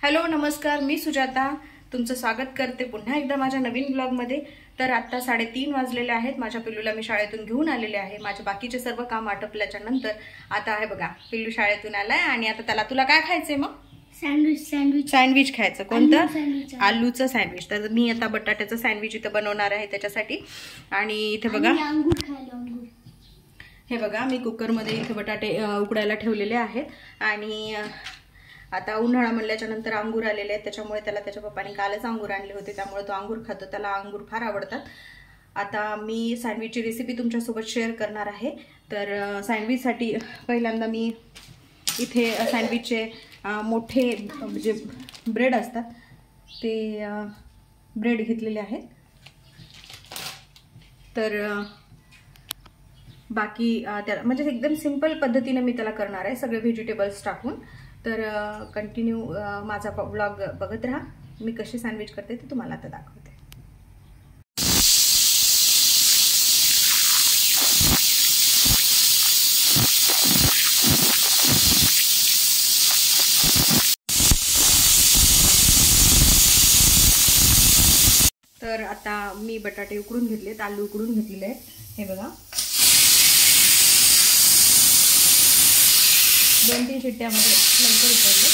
Hello नमस्कार, मी सुजाता तुमचं स्वागत करते पुन्हा एकदा माझ्या नवीन ब्लॉगमध्ये। तर आता 3:30 वाजलेले आहेत। माझ्या पिल्लूला मी शाळेतून घेऊन आलेले आहे। माझे बाकीचे सर्व काम आटपल्याच्या नंतर आता आहे बघा, पिल्लू शाळेतून आलाय आणि आता तुला काय खायचंय मग? सँडविच खायचं। कोणतं? आलूचं सँडविच। तर मी आता बटाट्याचं सँडविच इथं बनवणार आहे त्याच्यासाठी। आणि इथे बघा, हे बघा मी कुकरमध्ये इथे बटाटे उकडायला ठेवलेले आहेत। आणि आता उन्हाळा म्हणल्याच्या नंतर अंगूर आलेले आहेत, त्याच्यामुळे त्याला त्याच्या पप्पाने कालच अंगूर आणले होते, त्यामुळे तो अंगूर खातो, त्याला अंगूर फार आवडतात। आता मी सँडविचची रेसिपी तुमच्यासोबत शेअर करणार आहे। तर सँडविचसाठी पहिल्यांदा मी इथे सँडविचचे मोठे जे ब्रेड असतात ते ब्रेड घेतलेले आहेत। तर बाकी त्या म्हणजे एकदम सिंपल पद्धतीने मी त्याला करणार आहे, सगळे व्हेजिटेबल्स टाकून। तर कंटिन्यू माझा ब्लॉग बघत राहा, मी कशी सँडविच करते ते तुम्हाला आता दाखवते। तर आता मी बटाटे उकडून घेतलेत, आलू उकडून घेतलेले आहेत, हे बघा 2-3 शिट्ट्यामध्ये लवकर उकडले।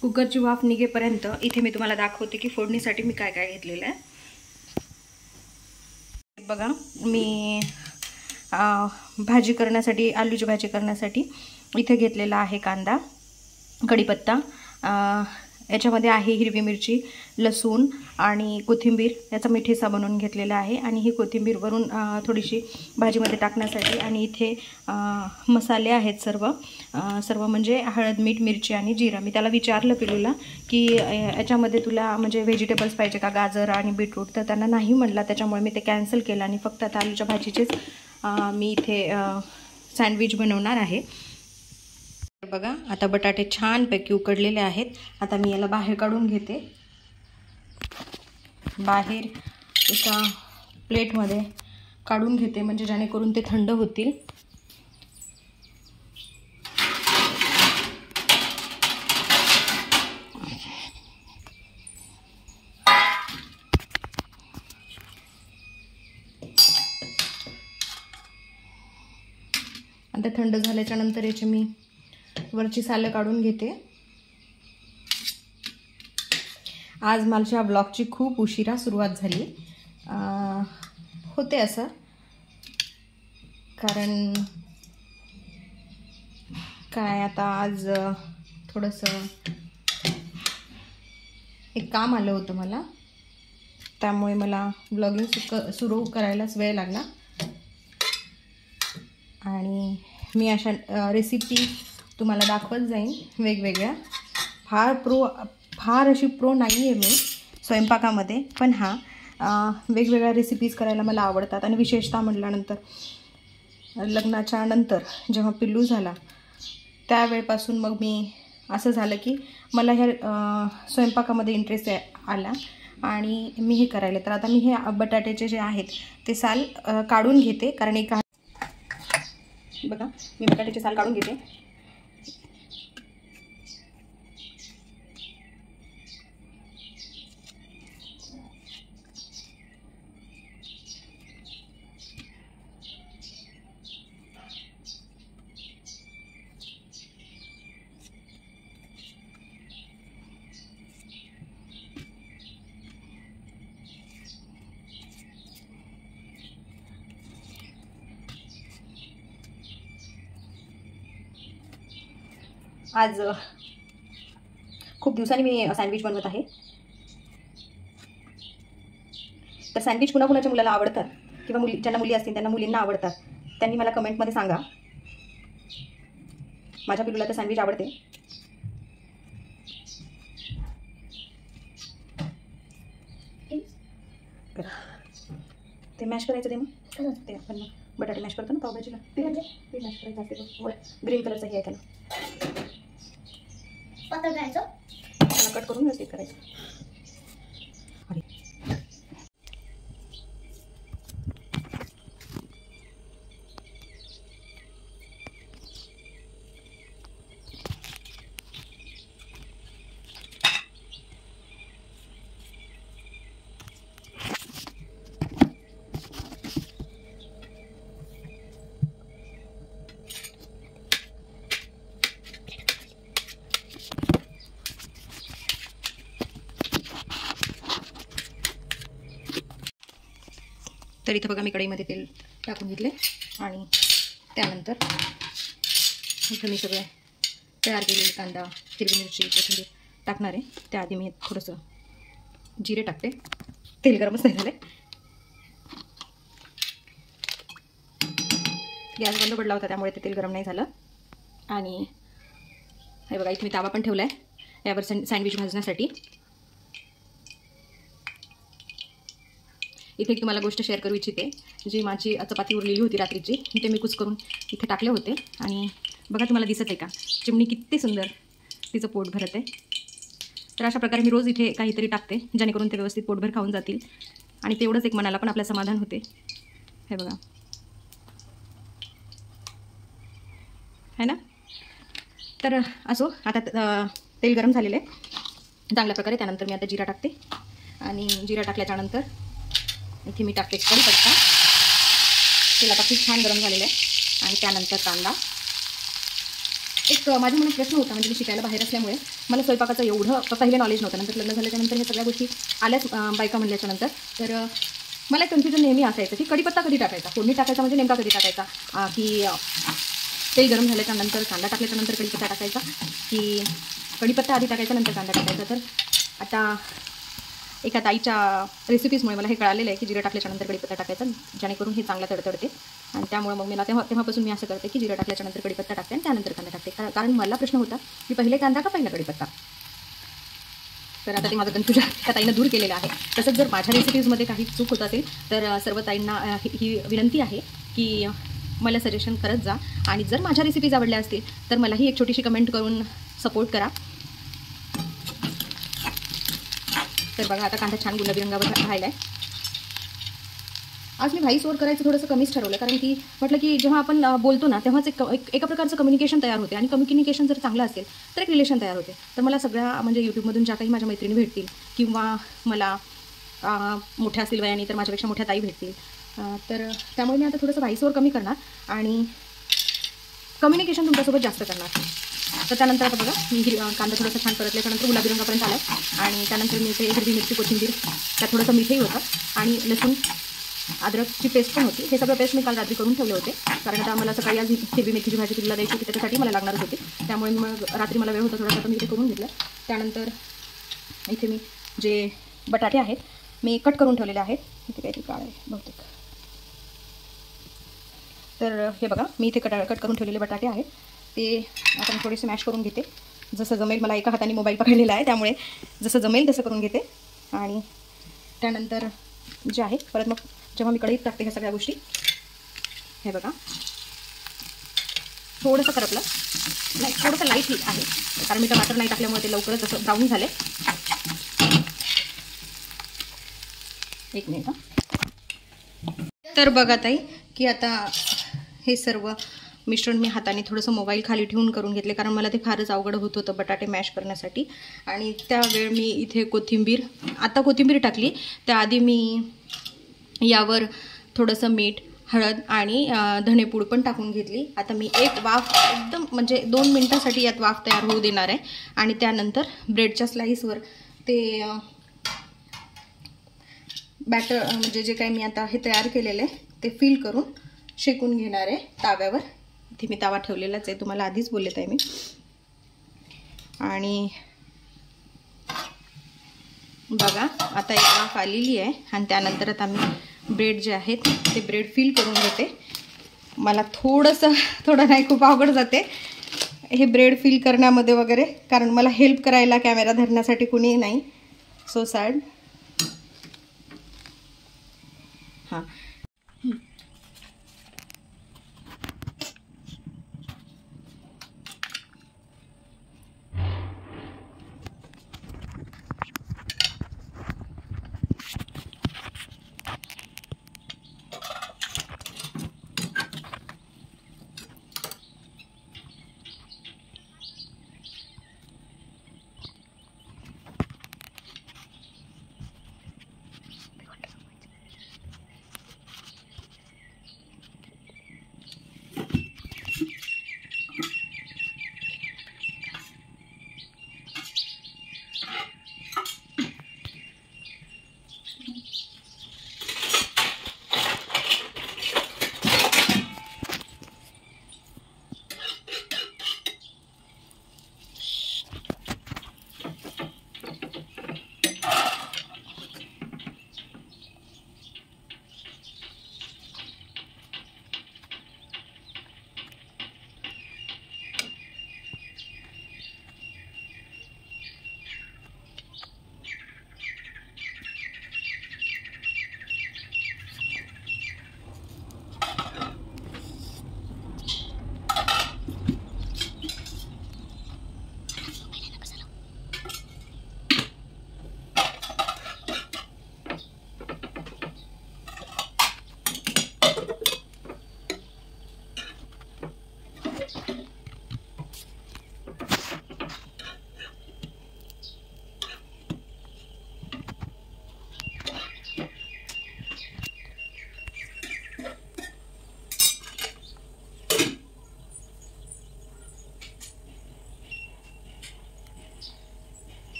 कुकरची वाफ निघेपर्यंत इथे मी तुम्हाला दाखवते की फोडणीसाठी मी काय काय घेतलेलं आहे। बघा, मी भाजी करण्यासाठी, आलूची भाजी करण्यासाठी इथे घेतलेला आहे कांदा, कढीपत्ता, याच्यामध्ये आहे हिरवी मिरची, लसूण आणि कोथिंबीर, याचा मी ठेचा बनवून घेतलेला आहे। आणि ही कोथिंबीर वरून थोडीशी भाजीमध्ये टाकण्यासाठी। आणि इथे मसाले आहेत सर्व म्हणजे हळद, मीठ, मिरची आणि जिरा। मी त्याला विचारलं पिलूला की याच्यामध्ये तुला म्हणजे व्हेजिटेबल्स पाहिजे का, गाजर आणि बीटरूट, तर त्यांना नाही म्हटला, त्याच्यामुळे मी ते कॅन्सल केलं आणि फक्त आता आलूच्या भाजीचेच मी इथे सँडविच बनवणार आहे। बघा, आता बटाटे छानपैकी उकडलेले आहेत। आता मी याला बाहेर काढून घेते, बाहेर एका प्लेटमध्ये काढून घेते, म्हणजे जेणेकरून ते थंड होतील। आता थंड झाल्याच्या नंतर याची मी वरची सालं काढून घेते। आज माझ्या ब्लॉगची खूप उशिरा सुरुवात झाली होते असं, कारण काय आता आज थोडंसं एक काम आलं होतं मला, त्यामुळे मला ब्लॉगिंग सुरू करायलाच वेळ लागला। आणि मी अशा रेसिपी तुम्हाला दाखवत जाईन वेगवेगळ्या। फार अशी प्रो नाही आहे मी स्वयंपाकामध्ये, पण वेगवेगळ्या रेसिपीज करायला मला आवडतात। आणि विशेषतः म्हटल्यानंतर लग्नाच्या नंतर जेव्हा पिल्लू झाला त्यावेळपासून मग मी असं झालं की मला ह्या स्वयंपाकामध्ये इंटरेस्ट आला आणि मी हे करायला। तर आता मी हे बटाट्याचे जे आहेत ते साल काढून घेते, कारण एक बघा मी बटाट्याचे साल काढून घेते। आज खूप दिवसांनी मी सँडविच बनवत आहे। तर सँडविच कुणाकुणाच्या मुलाला आवडतात किंवा ज्यांना मुली असतील त्यांना मुलींना आवडतात, त्यांनी मला कमेंटमध्ये सांगा। माझ्या पिल्लूला तर सँडविच आवडते। ते मॅश करायचं, ते मग ते आपण बटाटे मॅश करतो ना पावभाजीला, ते मॅश करायचं असते, ग्रीन कलरचं हे आहे त्याला। पातळ करायचं, कट करून व्यवस्थित करायचं. तर इथं बघा मी कढईमध्ये तेल टाकून घेतले आणि त्यानंतर इथं मी सगळं तयार केलेले कांदा, हिरवी मिरची, कोथिंबीर टाकणार आहे. त्याआधी मी थोडंसं जिरे टाकते. तेल गरमच नाही झालं. गॅस बंद पडला होता त्यामुळे ते तेल गरम नाही झालं. आणि हे बघा इथे मी तावा पण ठेवला आहे यावर सँडविच भाजण्यासाठी. इथे एक तुम्हाला गोष्ट शेअर करू इच्छिते. जी माझी चपाती उरलेली होती रात्रीची ते मी कुच करून इथे टाकले होते. आणि बघा तुम्हाला दिसत आहे का चिमणी किती सुंदर तिचं पोट भरत आहे. तर अशा प्रकारे मी रोज इथे काहीतरी टाकते जेणेकरून ते व्यवस्थित पोटभर खाऊन जातील. आणि तेवढंच एक मनाला पण आपलं समाधान होते. हे बघा है ना. तर असो आता तेल गरम झालेलं आहे चांगल्या प्रकारे. त्यानंतर मी आता जिरा टाकते आणि जिरा टाकल्याच्यानंतर इथे मी टाकते कढीपत्ता. तेल आता खूप छान गरम झालेलं आहे. आणि त्यानंतर कांदा. एक माझ्या मनात प्रश्न होता, म्हणजे मी शिकायला बाहेर असल्यामुळे मला स्वयंपाकाचं एवढं पहिले नॉलेज नव्हतं. नंतर लग्न झाल्याच्यानंतर ह्या सगळ्या गोष्टी आल्याच बायका म्हणल्याच्यानंतर. तर मला एक कन्फ्युजन नेहमी असायचं की कढीपत्ता कधी टाकायचा, फोडणी टाकायचा म्हणजे नेमका कधी टाकायचा, की तेल गरम झाल्याच्यानंतर कांदा टाकल्याच्यानंतर कढीपत्ता टाकायचा, की कढीपत्ता आधी टाकायचा नंतर कांदा टाकायचा. तर आता एका ताईच्या रेसिपीजमुळे मला हे कळालेलं आहे की जिरं टाकल्याच्यानंतर कढीपत्ता टाकायचा जेणेकरून हे चांगला तडतडते. आणि त्यामुळे मग मला तेव्हापासून मी असं करते की जिरं टाकल्याच्यानंतर कढीपत्ता टाकते आणि त्यानंतर कांदा टाकते. कारण मला प्रश्न होता की पहिले कांदा का पहिला कढीपत्ता. तर आता ते माझं कन्फ्युजन त्या ताईनं दूर केलेलं आहे. तसंच जर माझ्या रेसिपीजमध्ये काही चूक होत असेल तर सर्व ताईंना ही विनंती आहे की मला सजेशन करत जा. आणि जर माझ्या रेसिपीज आवडल्या असतील तर मलाही एक छोटीशी कमेंट करून सपोर्ट करा. तर बघा आता कांदा छान गुलाबी रंगावर राहिला आहे. आज मी व्हॉइस ओव्हर करायचं थोडंसं कमीच ठरवलं, कारण की म्हटलं की जेव्हा आपण बोलतो ना तेव्हाच एका प्रकारचं कम्युनिकेशन तयार होते. आणि कम्युनिकेशन जर चांगलं असेल तर एक रिलेशन तयार होते. तर मला सगळ्या म्हणजे यूट्यूबमधून ज्या काही माझ्या मैत्रिणी भेटतील किंवा मला मोठ्या असतील वयाने तर माझ्यापेक्षा मोठ्या ताई भेटतील. तर त्यामुळे मी आता थोडंसं व्हॉइस ओव्हर कमी करणार आणि कम्युनिकेशन तुमच्यासोबत जास्त करणार. तर त्यानंतर आता बघा मी कांदा थोडासा छान परतल्याच्यानंतर गुलाबी रंगापर्यंत आला आहे. आणि त्यानंतर मी इथे हिरवी मिरची, कोथिंबीर, त्यात थोडंसं मीठही होतं आणि लसूण अद्रकची पेस्ट पण होती. हे सगळं पेस्ट मी काल रात्री करून ठेवले होते, कारण आता मला सकाळी आज हिरवी मेथीची भाजी तुला द्यायची होती त्याच्यासाठी मला लागणारच होती. त्यामुळे मग रात्री मला वेळ होता थोडासा तर मी इथे करून घेतलं. त्यानंतर इथे मी जे बटाटे आहेत मी कट करून ठेवलेले आहेत. इथे काहीतरी काळ आहे बहुतेक. तर हे बघा मी इथे कट करून ठेवलेले बटाटे आहेत ते आता मी थोडेसे मॅश करून घेते. जसं जमेल, मला एका हाताने मोबाईल पकडलेला आहे त्यामुळे जसं जमेल तसं करून घेते. आणि त्यानंतर जे आहे परत मग जेव्हा मी कढईत टाकते ह्या सगळ्या गोष्टी, हे बघा थोडंसं करपलं नाही, थोडंसं लाईटली आहे कारण मी टमाटर नाही टाकल्यामुळे ते लवकरच असं ब्राऊन झाले. एक मिनिट. तर बघा ताई की आता हे सर्व मिश्रण मी हाताने थोडंसं मोबाईल खाली ठेवून करून घेतले, कारण मला ते फारच अवघड होत होतं बटाटे मॅश करण्यासाठी. आणि त्यावेळ मी इथे कोथिंबीर टाकली. त्याआधी मी यावर थोडंसं मीठ, हळद आणि धनेपूड पण टाकून घेतली. आता मी एक वाफ एकदम म्हणजे 2 मिनटासाठी यात वाफ तयार होऊ देणार आहे. आणि त्यानंतर ब्रेडच्या स्लाईसवर ते बॅटर म्हणजे जे काही मी आता हे तयार केलेलं आहे ते फिल करून शेकून घेणार आहे ताव्यावर. इथे मी तावा ठेवलेलाच आहे, तुम्हाला आधीच बोलत आहे मी. आणि बघा आता एक वाफ आलेली आहे. आणि त्यानंतर आता मी ब्रेड जे आहेत ते ब्रेड फिल करून घेते. मला थोडं नाही खूप अवघड जाते हे ब्रेड फिल करण्यामध्ये वगैरे, कारण मला हेल्प करायला कॅमेरा धरण्यासाठी कुणी नाही. So sad. हां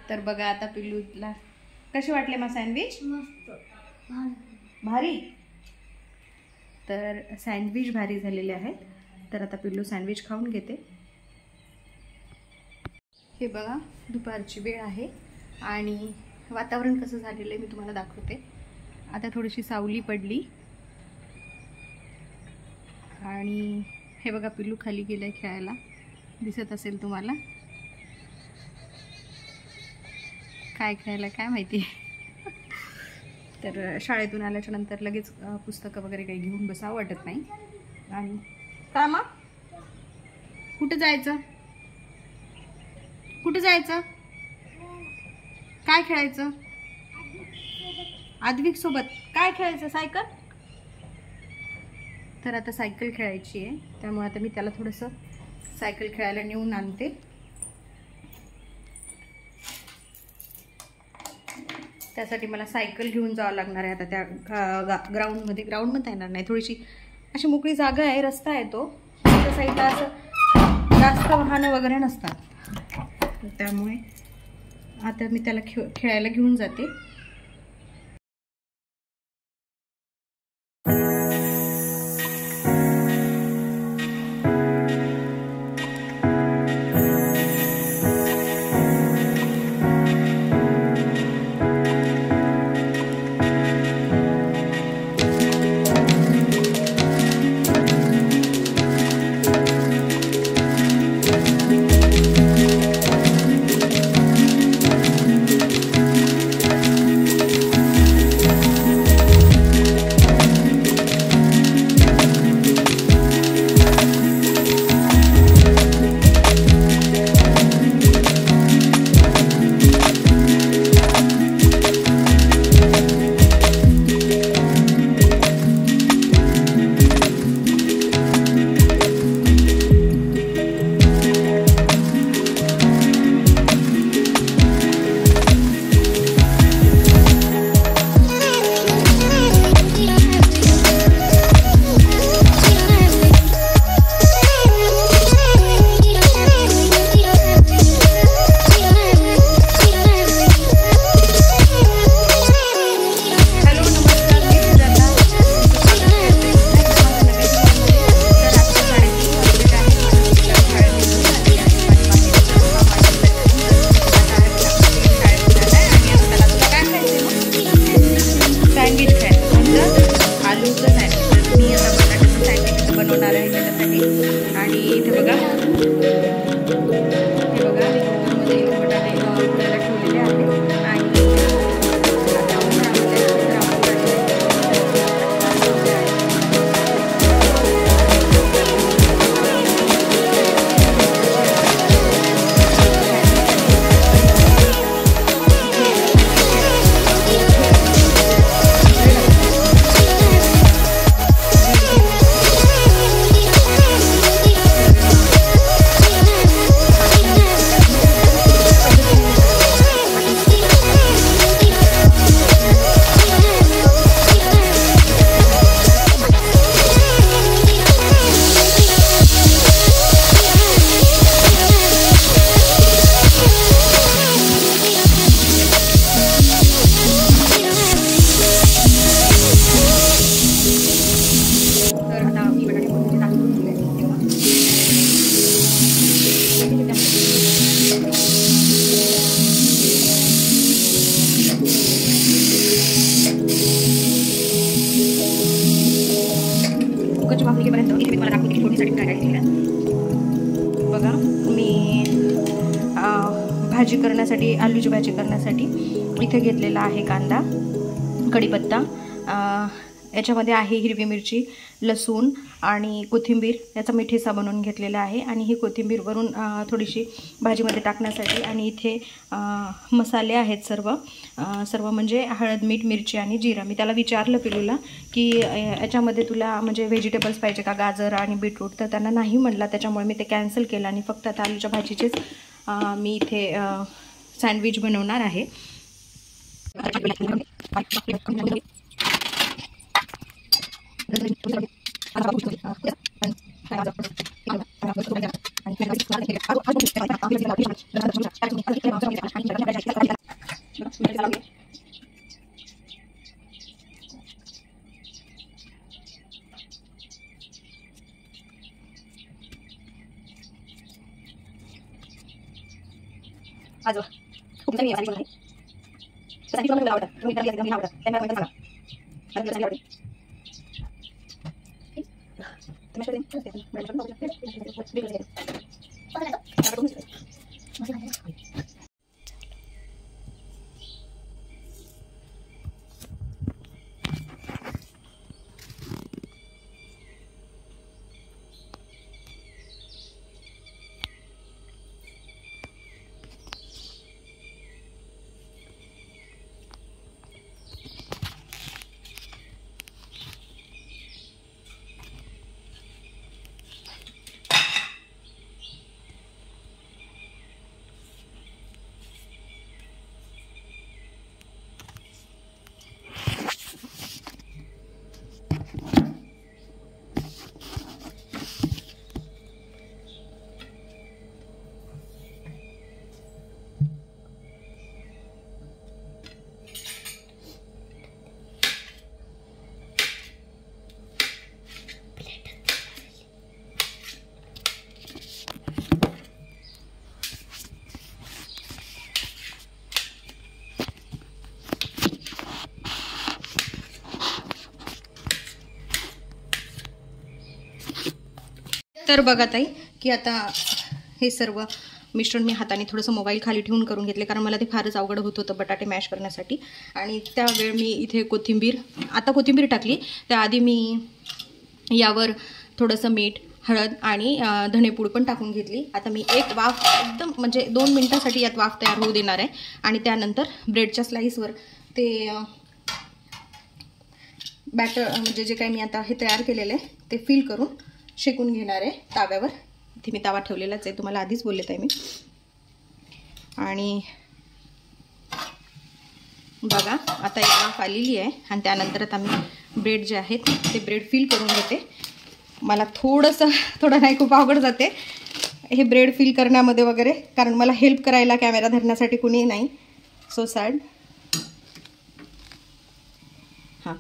तर बघा आता पिल्लूला कसे वाटले मग सँडविच? मस्त भारी. तर सँडविच भारी झालेले आहेत. तर आता पिल्लू सँडविच खाऊन घेते. हे बघा दुपारची वेळ आहे आणि वातावरण कसं झालेलं आहे मी तुम्हाला दाखवते. आता थोडीशी सावली पडली आणि हे बघा पिल्लू खाली गेलंय खेळायला, दिसत असेल तुम्हाला. काय खेळायला काय माहिती. तर शाळेतून आल्याच्या नंतर लगेच पुस्तकं वगैरे काही घेऊन बसावं वाटत नाही. आणि काय मग कुठं जायचं? कुठं जायचं? काय खेळायचं? आद्विक सोबत काय खेळायचं? सायकल. तर आता सायकल खेळायची आहे, त्यामुळे आता मी त्याला थोडंसं सायकल खेळायला नेऊन आणते. त्यासाठी मला सायकल घेऊन जावं लागणार आहे आता त्या ग्राउंडमध्ये येणार नाही. थोडीशी अशी मोकळी जागा आहे, रस्ता आहे तो, त्या साईडला असं जास्त वाहनं वगैरे नसतात. त्यामुळे आता मी त्याला खेळायला घेऊन जाते. बघा मी भाजी करण्यासाठी, आलूची भाजी करण्यासाठी इथे घेतलेला आहे कांदा, कढीपत्ता, याच्यामध्ये आहे हिरवी मिरची, लसूण आणि कोथिंबीर. याचा मी ठेचा बनवून घेतलेला आहे आणि ही कोथिंबीर वरून थोडीशी भाजीमध्ये टाकण्यासाठी. आणि इथे मसाले आहेत सर्व म्हणजे हळद, मीठ, मिरची आणि जिरा. मी त्याला विचारलं पिलूला की याच्यामध्ये तुला म्हणजे व्हेजिटेबल्स पाहिजे का, गाजर आणि बीटरूट, तर त्यांना नाही म्हटला. त्याच्यामुळे मी ते कॅन्सल केलं आणि फक्त आता आलूच्या भाजीचेच मी इथे सँडविच बनवणार आहे. आज खूप दिवसांनी साडी आहे साडी मला आवडतं तुम्ही घरी एकदम आवडतं त्यांना मला सांगा मला साडी आवडते तर बघा ताई की आता हे सर्व मिश्रण मी हाताने थोडंसं मोबाईल खाली ठेवून करून घेतले कारण मला ते फारच अवघड होत होतं बटाटे मॅश करण्यासाठी. आणि त्यावेळी मी इथे कोथिंबीर टाकली. त्याआधी मी यावर थोडंसं मीठ, हळद आणि धनेपूड पण टाकून घेतली. आता मी एक वाफ एकदम म्हणजे 2 मिनिटांसाठी यात वाफ तयार होऊ देणार आहे. आणि त्यानंतर ब्रेडच्या स्लाईसवर ते बॅटर म्हणजे जे काही मी आता हे तयार केलेलं आहे ते फिल करून शेकून घेणार आहे ताव्यावर. इथे मी तावा ठेवलेलाच आहे, तुम्हाला आधीच बोलले आहे मी. आणि बघा आता एक वाफ आलेली आहे आणि त्यानंतर आता मी ब्रेड जे आहेत ते ब्रेड फिल करून घेते. मला थोडं नाही खूप अवघड जाते हे ब्रेड फिल करण्यामध्ये वगैरे कारण मला हेल्प करायला कॅमेरा धरण्यासाठी कुणी नाही. So sad. हां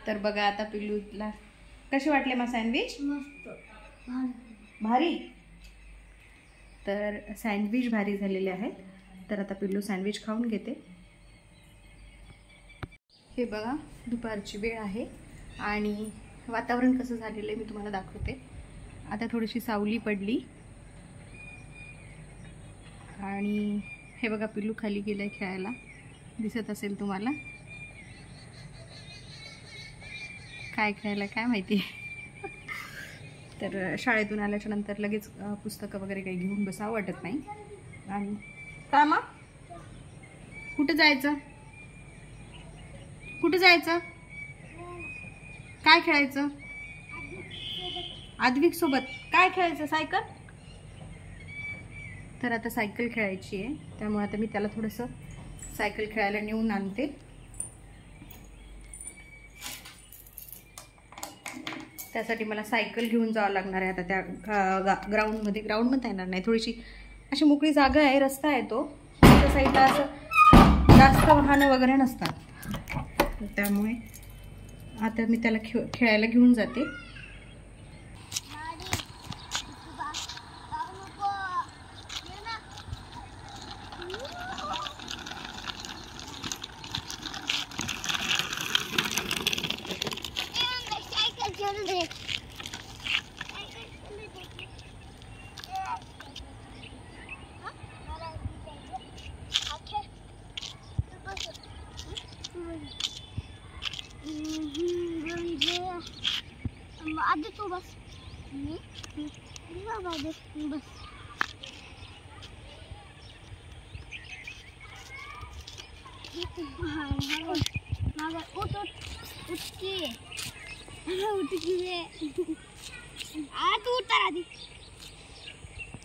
तर बघा आता पिल्लूला कसे वाटले मग सँडविच? मस्त भारी. तर सँडविच भारी झालेले आहेत. तर आता पिल्लू सँडविच खाऊन घेते. हे बघा दुपारची वेळ आहे आणि वातावरण कसं झालेलं आहे मी तुम्हाला दाखवते. आता थोडीशी सावली पडली आणि हे बघा पिल्लू खाली गेलंय खेळायला, दिसत असेल तुम्हाला. काय खेळायला काय माहिती. तर शाळेतून आल्याच्या नंतर लगेच पुस्तकं वगैरे काही घेऊन बसावं वाटत नाही. आणि काय मग कुठं जायचं, कुठं जायचं, काय खेळायचं, आद्विक सोबत काय खेळायचं, सायकल. तर आता सायकल खेळायची आहे, त्यामुळे आता मी त्याला थोडंसं सायकल खेळायला नेऊन आणते. त्यासाठी मला सायकल घेऊन जावं लागणार आहे आता त्या ग्राउंडमध्ये येणार नाही, थोडीशी अशी मोकळी जागा आहे, रस्ता आहे तो, त्या साईडला असं जास्त वाहनं वगैरे नसतात. त्यामुळे आता मी त्याला खेळायला घेऊन जाते. आधी तू बस, मी बस.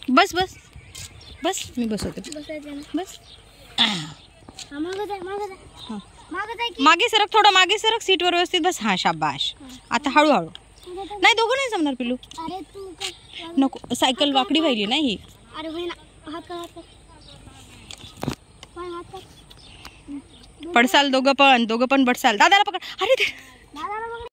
बस बस बस, मी बसवते. बस मागे सरक, थोडं मागे सरक, सीटवर व्यवस्थित बस. हा शाबाश. आता हळूहळू, नाही दोघं नाही जमणार पिलू. अरे तू नको, सायकल वाकडी व्हायली नाही ही. अरे होय ना, हात कर. पडसाल दोघं पण पडसाल. दादाला पकड. अरे दादाला